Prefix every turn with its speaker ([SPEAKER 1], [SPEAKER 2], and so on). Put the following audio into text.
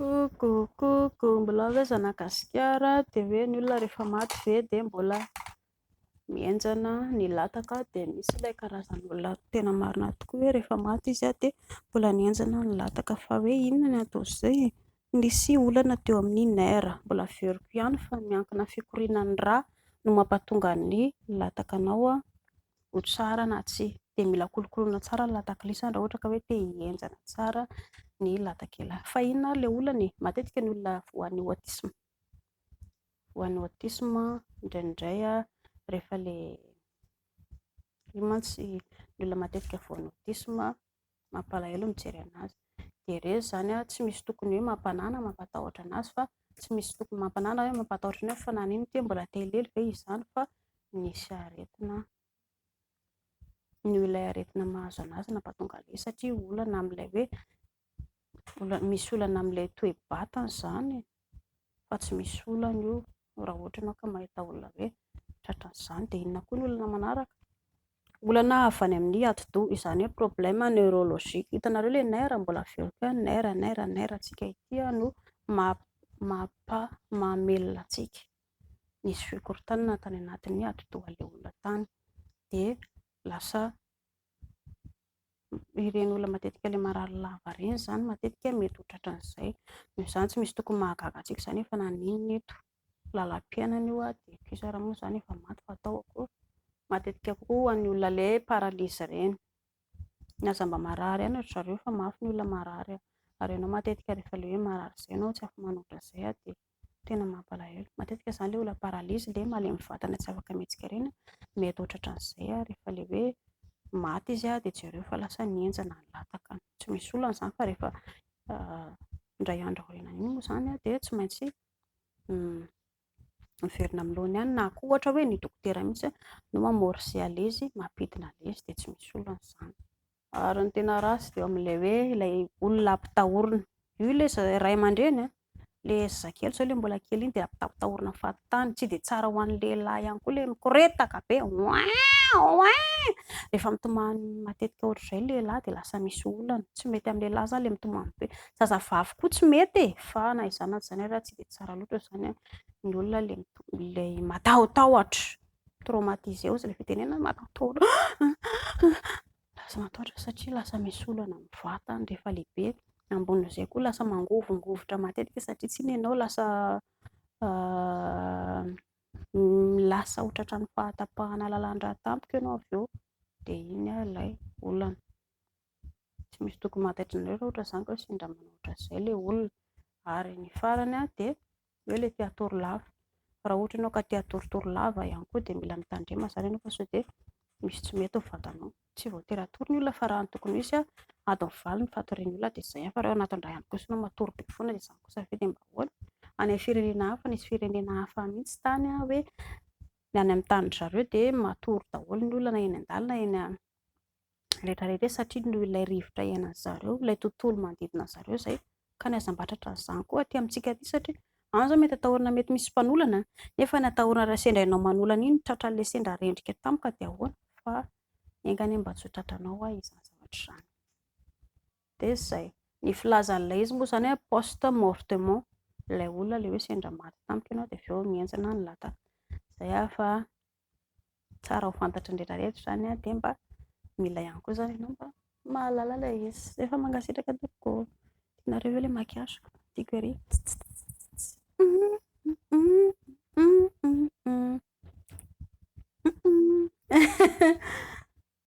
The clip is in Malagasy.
[SPEAKER 1] Kokokoko, mbola hoe Zanagasikara dia hoe ny olona rehefa maty ve dia mbola mienjana ny lataka, dia misy ilay karazan'olona tena marina tokoa hoe rehefa maty izy dia mbola nienjana ny lataka. Fa hoe inona ny atao izay, nisy olana teo amin'ny naira, mbola veriko ihany fa miankina fikoriana ny rà no mampatonga ny latakanao ho tsara na tsia, dia mila kolokoloina tsara ny latak'ilay raha ohatra ka hoe te hienjana tsara ny latak'ilay. Fa inona ary ilay olana matetika ny olona voan'ny autisme, voan'ny autisme indraindray rehefa ilay mantsy ny olona matetika voan'ny autisme mampalahelo mijery anazy, dia ireny zany tsy misy tokony hoe mampanana mampatahotra anazy, fa tsy misy tokony mampanana hoe mampatahotra ny fa nanino ty mbola te hilely ve izany, fa nisy aretina, ny ilay aretina mahazo anazy nampatonga ilay, satria olana amin'ilay hoe misy olana amin'ilay toe-batana izany, fa tsy misy olana io raha ohatra ianao ka mahita olona hoe tratran'izany. Dia inona koa ny olana manaraka, olana avy any amin'ny ati-doha, izany hoe problème neurologique. Hitanareo ilay nerf, mbola veriko hoe nerf antsika ity no mamelona antsika, nisy fikorontanana tany anatin'ny ati-dohan'ilay olona tany, dia lasa ireny olona matetika ilay marary lava ireny zany matetika mety ho tratran'izay. Noho izany tsy misy tokony mahagaga antsika izany efa naninona eto, lalam-piainana io dia kisa raha moa izany efa maty fa atao akory. Matetika koa ho an'ny olona ilay paralysy ireny, ny aza mba marary ihany ry zareo fa mafy ny olona marary, ary ianao matetika rehefa ilay hoe marary izay ianao tsy afa-manoatra izay dia tena mampalahelo. Matetika izany ilay olona paralysy ilay malemy vatana tsy afaka mihetsika ireny mety ho tratran'izay rehefa ilay hoe maty izy dia jereo fa lasa nienjana ny lataka. Tsy misy olana izany fa rehefa indray andro aoriana iny moa izany dia tsy maintsy miverina amin'ny lohany ihany, na koa ohatra hoe ny dokotera mihitsy no mamôrsy izy, mampidina izy, dia tsy misy olana izany. Ary ny tena rasy dia amin'ilay hoe ilay olona ampitahorina, io ilay ray aman-dreny ilay zazakely izao ilay mbola kely iny dia ampitahorina fahatany, tsy dia tsara ho an'ny lehilahy ihany koa ilay mikoretaka be rehefa mitomany matetika ohatr'izay ny lehilahy dia lasa misy olana, tsy mety amin'ny lehilahy izany ilay mitomany be, zazavavy koa tsy mety fa na izany na izany ary tsy dia tsara loatra izany ny olona ilay matahotahotra, traumatisé hozy ilay fitenenana, matahotahotra lasa matahotra satria lasa misy olana amin'ny vatany rehefa lehibe. Ambonin'izay koa lasa mangovongovitra matetika satria tsy inona ianao lasa ho tratran'ny fahatapahana lalan-drà tampoka ianao avy eo, dia iny ilay olana. Tsy misy tokony mahataitra anareo raha ohatra izany ka hoe sendra manao ohatran'izay ilay olona. Ary ny farany dia hoe ilay tia torolava, raha ohatra ianao ka tia torotoro-lava ihany koa dia mila mitandrema izany ianao fa sao dia misy tsy mety ny vatanao. Tsy voatery hatory ny olona fa raha ny tokony hisy adiny valo ny fatorian'ny olona dia izay, fa raha ao anatin-drà ihany kosa ianao matory be foana dia izany kosa ve dia mba ahoana. Any amin'ny firenena hafa nisy firenena hafa mihitsy tany hoe ny any amin'ny tanin-dry zareo dia matory daholo ny olona na eny an-dalana eny rehetrarehetra satria noho ilay rivotra iainan'ny zareo, ilay tontolo manodidina zareo izay ka niazam-batratra an'izany koa aty amintsika aty, satria any izao mety atahorana mety misy mpanolana nefa ny atahorana raha sendra ianao manolana iny tratran'ilay sendra rendrika tampoka dia ahoana, fa engany mba tsy ho tratranao izany zavatra izany. Dia izay ny filazan'ilay izy moa izany post mortement, ilay olona ilay hoe sendra maty tampoka ianao dia avy eo mienjana ny lataka. Izay fa tsara ho fantatry ny rehetrarehetra izany dia mba mila ihany koa izany ianao mba mahalala ilay izy. Efa mangasitraka tokoa, tianareo ve ilay makiazo? Tiako ery.